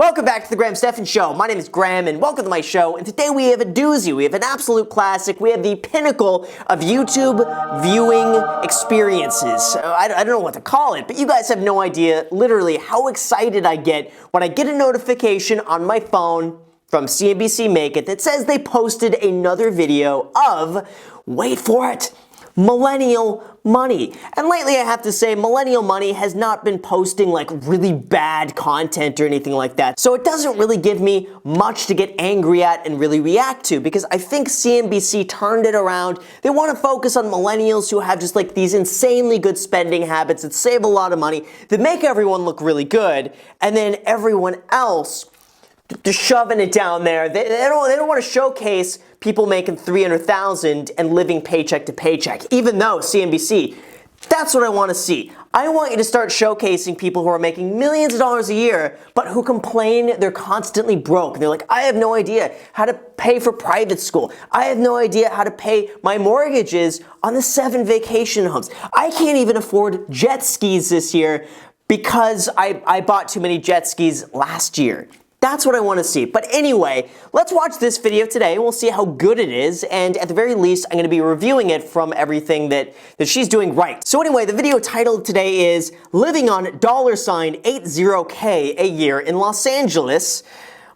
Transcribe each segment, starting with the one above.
Welcome back to the Stephan Show. My name is Graham and welcome to my show. And today we have a doozy. We have an absolute classic. We have the pinnacle of YouTube viewing experiences. I don't know what to call it, but you guys have no idea literally how excited I get when I get a notification on my phone from CNBC Make It that says they posted another video of, wait for it, Millennial money. And lately I have to say Millennial money has not been posting like really bad content or anything like that. So it doesn't really give me much to get angry at and really react to, because I think CNBC turned it around. They want to focus on millennials who have just like these insanely good spending habits that save a lot of money, that make everyone look really good, and then everyone else just shoving it down there. They don't want to showcase people making $300,000 and living paycheck to paycheck. Even though CNBC, that's what I want to see. I want you to start showcasing people who are making millions of dollars a year, but who complain they're constantly broke. They're like, I have no idea how to pay for private school. I have no idea how to pay my mortgages on the 7 vacation homes. I can't even afford jet skis this year because I bought too many jet skis last year. That's what I want to see. But anyway, let's watch this video today. We'll see how good it is, and at the very least, I'm going to be reviewing it from everything that she's doing right. So anyway, the video title today is Living on $80K a year in Los Angeles,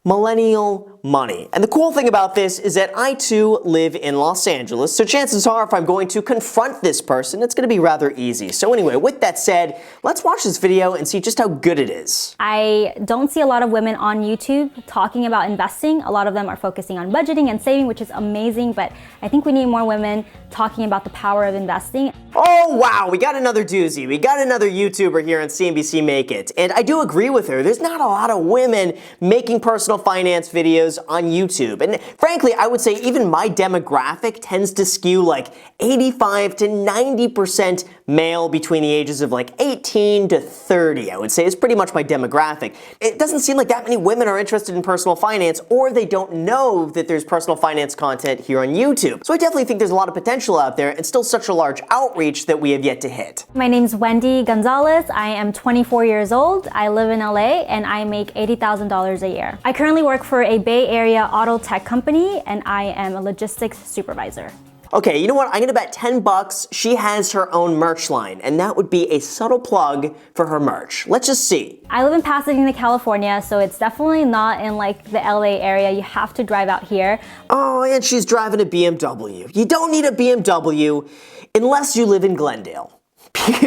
Millennial money. And the cool thing about this is that I too live in Los Angeles, so chances are if I'm going to confront this person, it's going to be rather easy. So anyway, with that said, let's watch this video and see just how good it is. I don't see a lot of women on YouTube talking about investing. A lot of them are focusing on budgeting and saving, which is amazing, but I think we need more women talking about the power of investing. Oh wow, we got another doozy. We got another YouTuber here on CNBC Make It. And I do agree with her. There's not a lot of women making personal finance videos on YouTube. And frankly, I would say even my demographic tends to skew like 85 to 90% male between the ages of like 18 to 30, I would say, is pretty much my demographic. It doesn't seem like that many women are interested in personal finance, or they don't know that there's personal finance content here on YouTube. So I definitely think there's a lot of potential out there and still such a large outreach that we have yet to hit. My name's Wendy Gonzalez. I am 24 years old. I live in LA and I make $80,000 a year. I currently work for a Bay Area auto tech company and I am a logistics supervisor. Okay, you know what? I'm gonna bet 10 bucks she has her own merch line, and that would be a subtle plug for her merch. Let's just see. I live in Pasadena, California, so it's definitely not in like the LA area. You have to drive out here. Oh, and she's driving a BMW. You don't need a BMW unless you live in Glendale.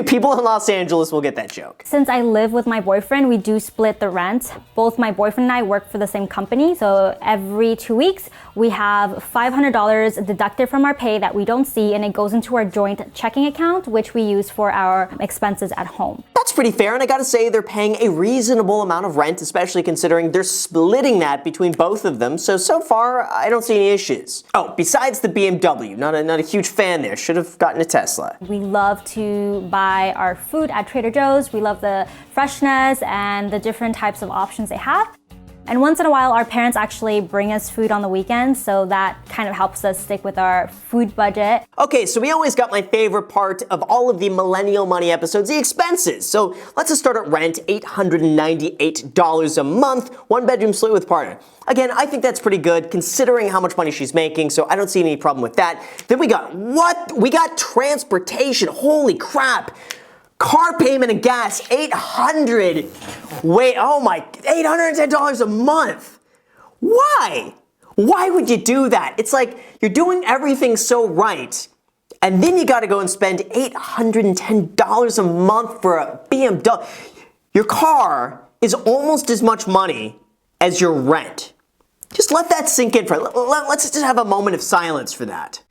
People in Los Angeles will get that joke. Since I live with my boyfriend, we do split the rent. Both my boyfriend and I work for the same company, so every 2 weeks we have $500 deducted from our pay that we don't see, and it goes into our joint checking account, which we use for our expenses at home. That's pretty fair, and I gotta say they're paying a reasonable amount of rent, especially considering they're splitting that between both of them, so far I don't see any issues. Oh, besides the BMW, not a huge fan there, should have gotten a Tesla. We love to buy our food at Trader Joe's. We love the freshness and the different types of options they have. And once in a while, our parents actually bring us food on the weekends, so that kind of helps us stick with our food budget. Okay, so we always got my favorite part of all of the Millennial Money episodes, the expenses. So let's just start at rent, $898 a month, 1-bedroom suite with partner. Again, I think that's pretty good considering how much money she's making, so I don't see any problem with that. Then we got what? We got transportation. Holy crap. Car payment and gas, $810 a month. Why? Why would you do that? It's like you're doing everything so right, and then you gotta go and spend $810 a month for a BMW. Your car is almost as much money as your rent. Just let that sink in let's just have a moment of silence for that.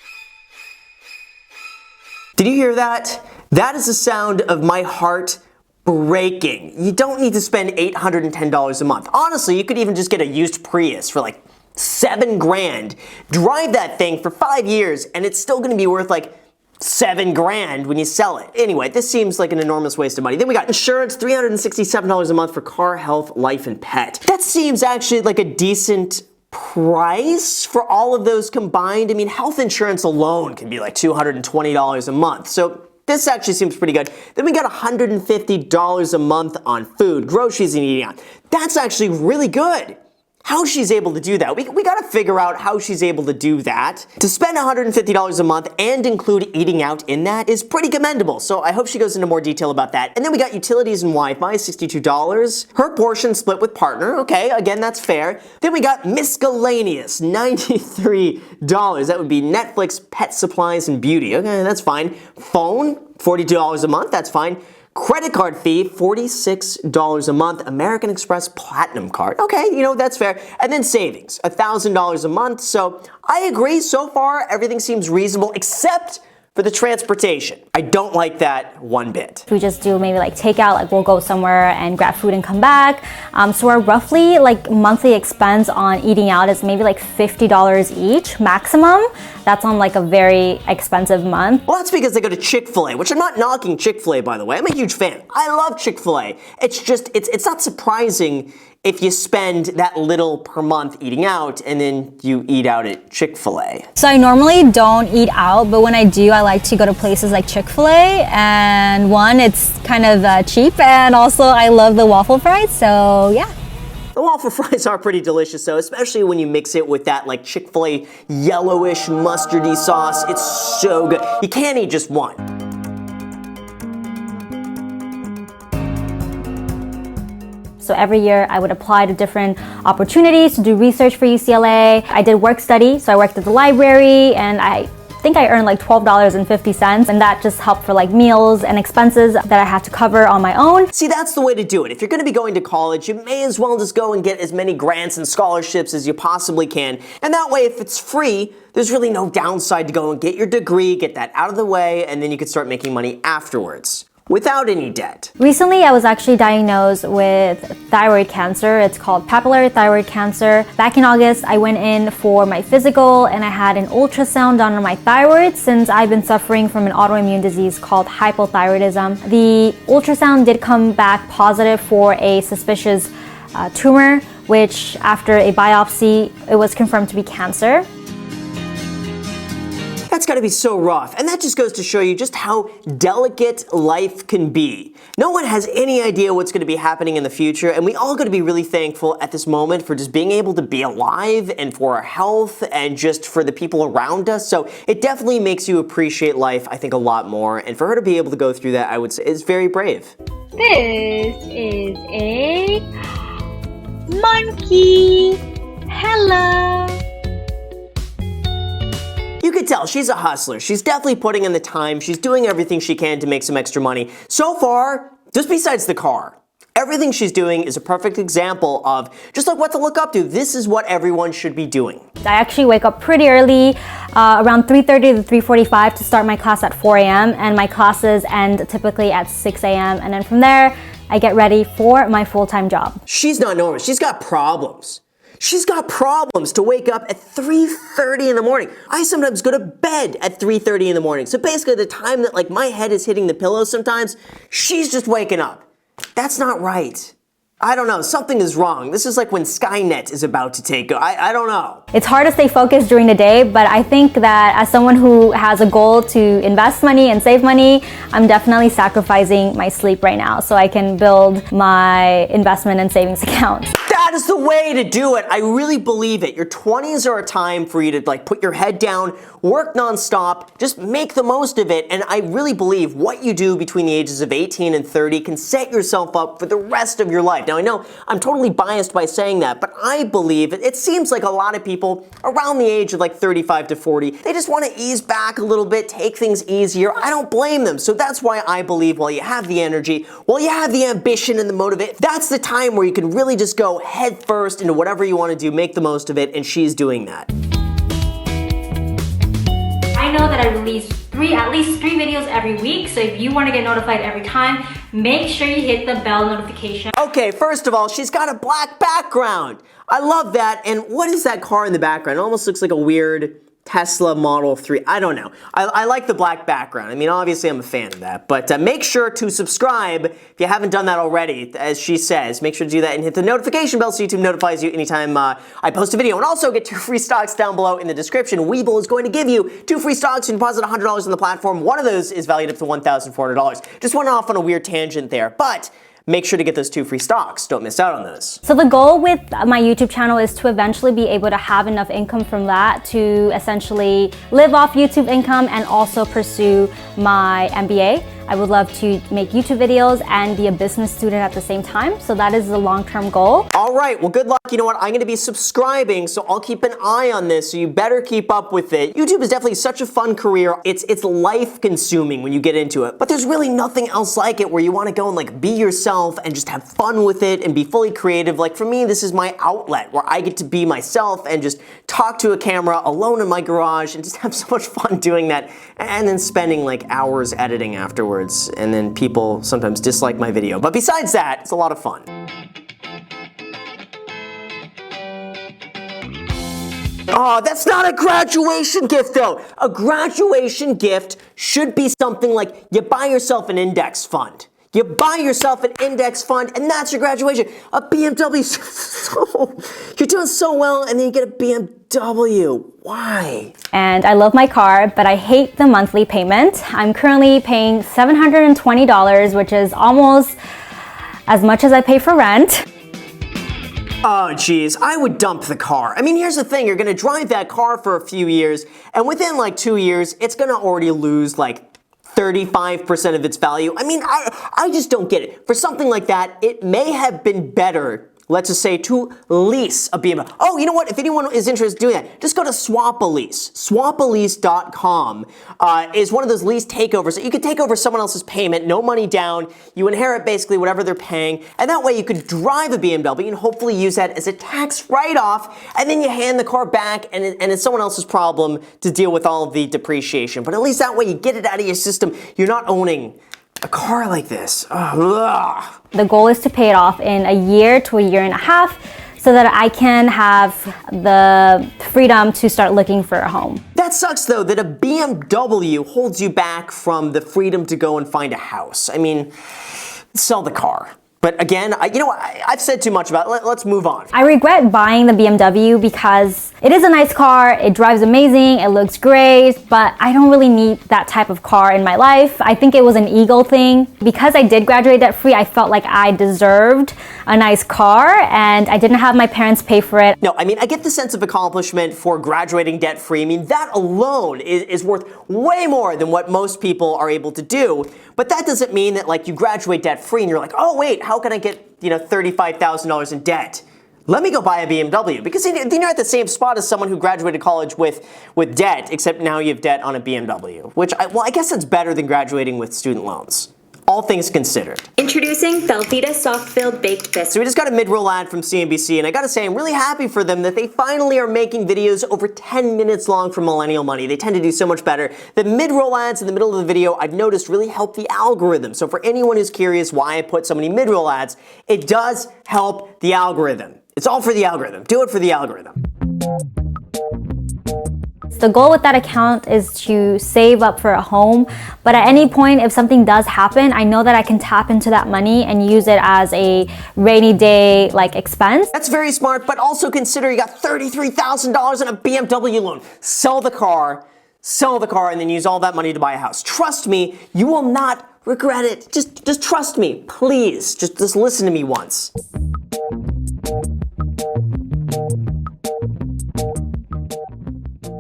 Did you hear that? That is the sound of my heart breaking. You don't need to spend $810 a month. Honestly, you could even just get a used Prius for like $7 grand. Drive that thing for 5 years and it's still gonna be worth like $7 grand when you sell it. Anyway, this seems like an enormous waste of money. Then we got insurance, $367 a month for car, health, life, and pet. That seems actually like a decent price for all of those combined. I mean, health insurance alone can be like $220 a month. So This actually seems pretty good. Then we got $150 a month on food, groceries, and eating out. That's actually really good. How she's able to do that. We gotta figure out how she's able to do that. To spend $150 a month and include eating out in that is pretty commendable, so I hope she goes into more detail about that. And then we got utilities and Wi-Fi, $62. Her portion split with partner, okay, again, that's fair. Then we got miscellaneous, $93. That would be Netflix, pet supplies, and beauty. Okay, that's fine. Phone, $42 a month, that's fine. Credit card fee, $46 a month. American Express Platinum card. Okay, you know, that's fair. And then savings, $1,000 a month. So I agree, so far everything seems reasonable except for the transportation. I don't like that one bit. We just do maybe like takeout, like we'll go somewhere and grab food and come back. So our roughly like monthly expense on eating out is maybe like $50 each maximum. That's on like a very expensive month. Well, that's because they go to Chick-fil-A, which I'm not knocking Chick-fil-A, by the way. I'm a huge fan. I love Chick-fil-A. It's just, it's not surprising if you spend that little per month eating out and then you eat out at Chick-fil-A. So I normally don't eat out, but when I do, I like to go to places like Chick-fil-A. And one, it's kind of cheap, and also I love the waffle fries, so yeah. The waffle fries are pretty delicious though, especially when you mix it with that like Chick-fil-A yellowish mustardy sauce. It's so good. You can't eat just one. So every year I would apply to different opportunities to do research for UCLA. I did work study, so I worked at the library, and I think I earned like $12.50, and that just helped for like meals and expenses that I had to cover on my own. See, that's the way to do it. If you're going to be going to college, you may as well just go and get as many grants and scholarships as you possibly can. And that way, if it's free, there's really no downside to go and get your degree, get that out of the way, and then you can start making money afterwards without any debt. Recently, I was actually diagnosed with thyroid cancer. It's called papillary thyroid cancer. Back in August, I went in for my physical and I had an ultrasound done on my thyroid since I've been suffering from an autoimmune disease called hypothyroidism. The ultrasound did come back positive for a suspicious tumor, which after a biopsy, it was confirmed to be cancer. That's gotta be so rough, and that just goes to show you just how delicate life can be. No one has any idea what's gonna be happening in the future, and we all gotta be really thankful at this moment for just being able to be alive and for our health and just for the people around us. So it definitely makes you appreciate life, I think, a lot more, and for her to be able to go through that, I would say, is very brave. This is a monkey. Hello. You could tell she's a hustler. She's definitely putting in the time. She's doing everything she can to make some extra money. So far, just besides the car, everything she's doing is a perfect example of just like what to look up to. This is what everyone should be doing. I actually wake up pretty early, around 3:30 to 3:45 to start my class at 4 a.m. and my classes end typically at 6 a.m. and then from there, I get ready for my full-time job. She's not normal. She's got problems. She's got problems to wake up at 3:30 in the morning. I sometimes go to bed at 3:30 in the morning. So basically the time that like my head is hitting the pillow sometimes, she's just waking up. That's not right. I don't know, something is wrong. This is like when Skynet is about to take over. I don't know. It's hard to stay focused during the day, but I think that as someone who has a goal to invest money and save money, I'm definitely sacrificing my sleep right now so I can build my investment and savings accounts. That is the way to do it. I really believe it. Your 20s are a time for you to like put your head down, work nonstop, just make the most of it. And I really believe what you do between the ages of 18 and 30 can set yourself up for the rest of your life. Now I know I'm totally biased by saying that, but I believe it seems like a lot of people around the age of like 35 to 40, they just want to ease back a little bit, take things easier. I don't blame them. So that's why I believe while you have the energy, while you have the ambition and the motivation, that's the time where you can really just go head first into whatever you want to do, make the most of it, and she's doing that. I know that I release at least three videos every week, so if you want to get notified every time, make sure you hit the bell notification. Okay, first of all, she's got a black background. I love that. And what is that car in the background? It almost looks like a weird Tesla Model 3. I don't know. I like the black background. I mean, obviously I'm a fan of that, but make sure to subscribe if you haven't done that already. As she says, make sure to do that and hit the notification bell so YouTube notifies you anytime I post a video. And also get 2 free stocks down below in the description. Webull is going to give you 2 free stocks. You deposit $100 on the platform. One of those is valued up to $1,400. Just went off on a weird tangent there, but make sure to get those 2 free stocks. Don't miss out on those. So the goal with my YouTube channel is to eventually be able to have enough income from that to essentially live off YouTube income and also pursue my MBA. I would love to make YouTube videos and be a business student at the same time. So that is the long-term goal. All right, well, good luck. You know what? I'm going to be subscribing, so I'll keep an eye on this, so you better keep up with it. YouTube is definitely such a fun career. It's life-consuming when you get into it, but there's really nothing else like it where you want to go and like be yourself and just have fun with it and be fully creative. Like for me, this is my outlet where I get to be myself and just talk to a camera alone in my garage and just have so much fun doing that, and then spending like hours editing afterwards. And then people sometimes dislike my video. But besides that, it's a lot of fun. Oh, that's not a graduation gift though. A graduation gift should be something like you buy yourself an index fund. You buy yourself an index fund and that's your graduation. A BMW, you're doing so well and then you get a BMW. Why? And I love my car, but I hate the monthly payment. I'm currently paying $720, which is almost as much as I pay for rent. Oh geez, I would dump the car. I mean, here's the thing, you're gonna drive that car for a few years and within like 2 years, it's gonna already lose like 35% of its value. I mean, I just don't get it. For something like that, it may have been better, let's just say, to lease a BMW. Oh, you know what? If anyone is interested in doing that, just go to Swap-A-Lease. Swap-A-Lease.com is one of those lease takeovers that you could take over someone else's payment, no money down. You inherit basically whatever they're paying, and that way you could drive a BMW and hopefully use that as a tax write-off, and then you hand the car back, and it's someone else's problem to deal with all of the depreciation. But at least that way you get it out of your system. You're not owning a car like this. Ugh. The goal is to pay it off in a year to a year and a half so that I can have the freedom to start looking for a home. That sucks though, that a BMW holds you back from the freedom to go and find a house. I mean, sell the car. But again, you know what, I've said too much about it. Let's move on. I regret buying the BMW because it is a nice car, it drives amazing, it looks great, but I don't really need that type of car in my life. I think it was an ego thing. Because I did graduate debt-free, I felt like I deserved a nice car and I didn't have my parents pay for it. No, I mean, I get the sense of accomplishment for graduating debt-free. I mean, that alone is worth way more than what most people are able to do. But that doesn't mean that like you graduate debt-free and you're like, oh wait, how can I get, $35,000 in debt? Let me go buy a BMW, because then you're at the same spot as someone who graduated college with debt, except now you have debt on a BMW, which I guess that's better than graduating with student loans. All things considered. Introducing Velveeta soft-filled baked biscuits. So we just got a mid-roll ad from CNBC, and I gotta say, I'm really happy for them that they finally are making videos over 10 minutes long for Millennial Money. They tend to do so much better. The mid-roll ads in the middle of the video, I've noticed, really help the algorithm. So for anyone who's curious why I put so many mid-roll ads, it does help the algorithm. It's all for the algorithm. Do it for the algorithm. The goal with that account is to save up for a home, but at any point if something does happen, I know that I can tap into that money and use it as a rainy day like expense. That's very smart, but also consider you got $33,000 in a BMW loan. Sell the car, and then use all that money to buy a house. Trust me, you will not regret it. Just trust me, please. Just listen to me once.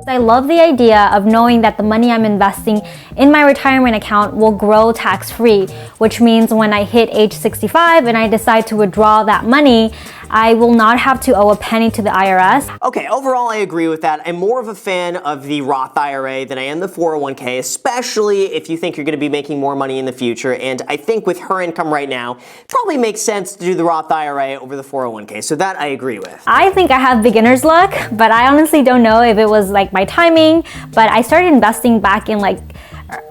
I love the idea of knowing that the money I'm investing in my retirement account will grow tax-free, which means when I hit age 65 and I decide to withdraw that money, I will not have to owe a penny to the IRS. Okay, overall I agree with that. I'm more of a fan of the Roth IRA than I am the 401k, especially if you think you're going to be making more money in the future. And I think with her income right now, it probably makes sense to do the Roth IRA over the 401k. So that I agree with. I think I have beginner's luck, but I honestly don't know if it was like my timing. But I started investing back in like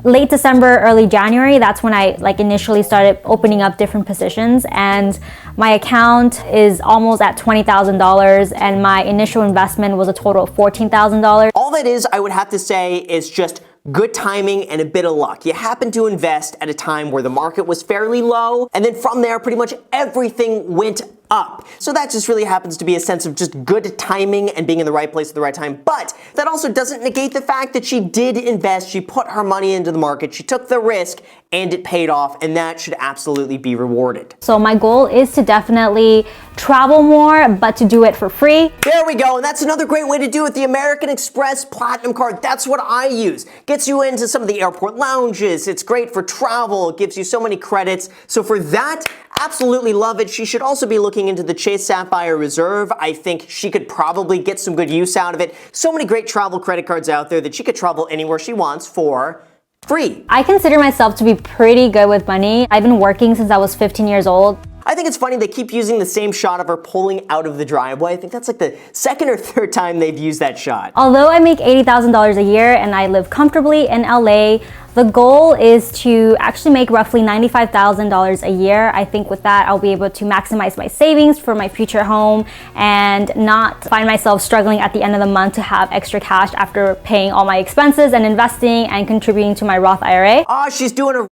late December, early January. That's when I initially started opening up different positions, and my account is almost at $20,000, and my initial investment was a total of $14,000. All that is, I would have to say, is just good timing and a bit of luck. You happen to invest at a time where the market was fairly low, and then from there, pretty much everything went up. So that just really happens to be a sense of just good timing and being in the right place at the right time. But that also doesn't negate the fact that she did invest, she put her money into the market, she took the risk, and it paid off, and that should absolutely be rewarded. So my goal is to definitely travel more, but to do it for free. There we go, and that's another great way to do it. The American Express Platinum Card, that's what I use. Gets you into some of the airport lounges, it's great for travel, it gives you so many credits. So for that, absolutely love it. She should also be looking into the Chase Sapphire Reserve. I think she could probably get some good use out of it. So many great travel credit cards out there that she could travel anywhere she wants for free. I consider myself to be pretty good with money. I've been working since I was 15 years old. I think it's funny they keep using the same shot of her pulling out of the driveway. I think that's like the second or third time they've used that shot. Although I make $80,000 a year and I live comfortably in LA, the goal is to actually make roughly $95,000 a year. I think with that, I'll be able to maximize my savings for my future home and not find myself struggling at the end of the month to have extra cash after paying all my expenses and investing and contributing to my Roth IRA. Oh, she's doing a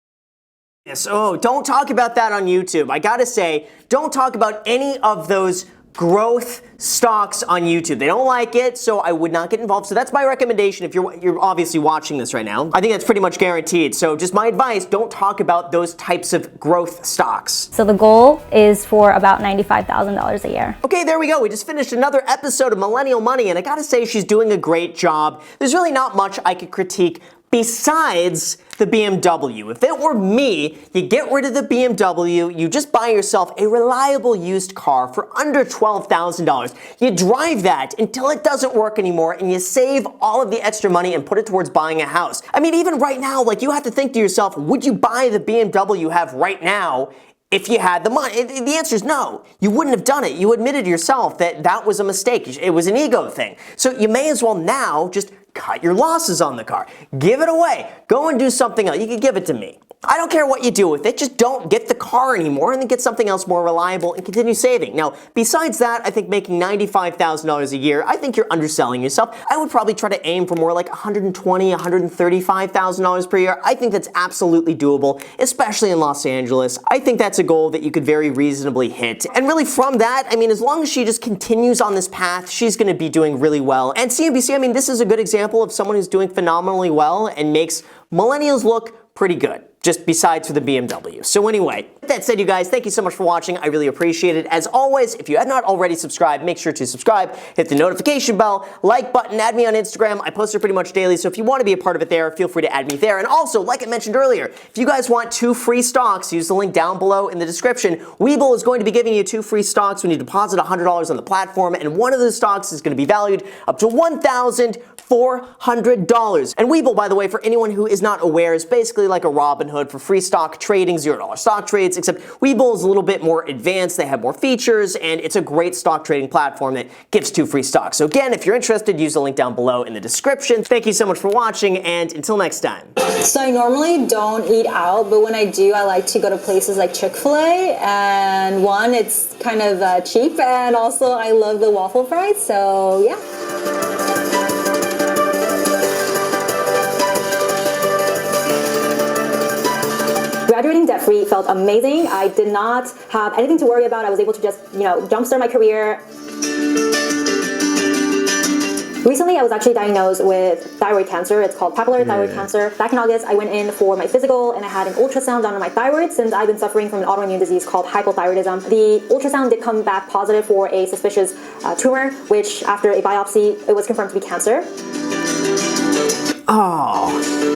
oh, don't talk about that on YouTube. I gotta say, don't talk about any of those growth stocks on YouTube. They don't like it, so I would not get involved. So that's my recommendation if you're obviously watching this right now. I think that's pretty much guaranteed. So just my advice, don't talk about those types of growth stocks. So the goal is for about $95,000 a year. Okay, there we go. We just finished another episode of Millennial Money, and I gotta say she's doing a great job. There's really not much I could critique besides the BMW. If it were me, you get rid of the BMW, you just buy yourself a reliable used car for under $12,000. You drive that until it doesn't work anymore and you save all of the extra money and put it towards buying a house. I mean, even right now, like you have to think to yourself, would you buy the BMW you have right now if you had the money? The answer is no. You wouldn't have done it. You admitted yourself that that was a mistake. It was an ego thing. So you may as well now just cut your losses on the car. Give it away. Go and do something else. You can give it to me. I don't care what you do with it, just don't get the car anymore and then get something else more reliable and continue saving. Now, besides that, I think making $95,000 a year, I think you're underselling yourself. I would probably try to aim for more like $120,000, $135,000 per year. I think that's absolutely doable, especially in Los Angeles. I think that's a goal that you could very reasonably hit. And really from that, I mean, as long as she just continues on this path, she's gonna be doing really well. And CNBC, I mean, this is a good example of someone who's doing phenomenally well and makes millennials look pretty good, just besides for the BMW. So anyway, with that said, you guys, thank you so much for watching. I really appreciate it. As always, if you have not already subscribed, make sure to subscribe, hit the notification bell, like button, add me on Instagram. I post it pretty much daily, so if you want to be a part of it there, feel free to add me there. And also, like I mentioned earlier, if you guys want 2 free stocks, use the link down below in the description. Webull is going to be giving you 2 free stocks when you deposit $100 on the platform, and one of those stocks is going to be valued up to $1,400. And Webull, by the way, for anyone who is not aware, is basically like a Robinhood for free stock trading, $0 stock trades, except Webull is a little bit more advanced, they have more features, and it's a great stock trading platform that gives 2 free stocks. So again, if you're interested, use the link down below in the description. Thank you so much for watching, and until next time. So I normally don't eat out, but when I do, I like to go to places like Chick-fil-A, and one, it's kind of cheap, and also I love the waffle fries, so yeah. Graduating debt-free felt amazing. I did not have anything to worry about. I was able to just, jumpstart my career. Recently, I was actually diagnosed with thyroid cancer. It's called papillary thyroid cancer. Back in August, I went in for my physical and I had an ultrasound done on my thyroid since I've been suffering from an autoimmune disease called hypothyroidism. The ultrasound did come back positive for a suspicious tumor, which after a biopsy, it was confirmed to be cancer. Oh.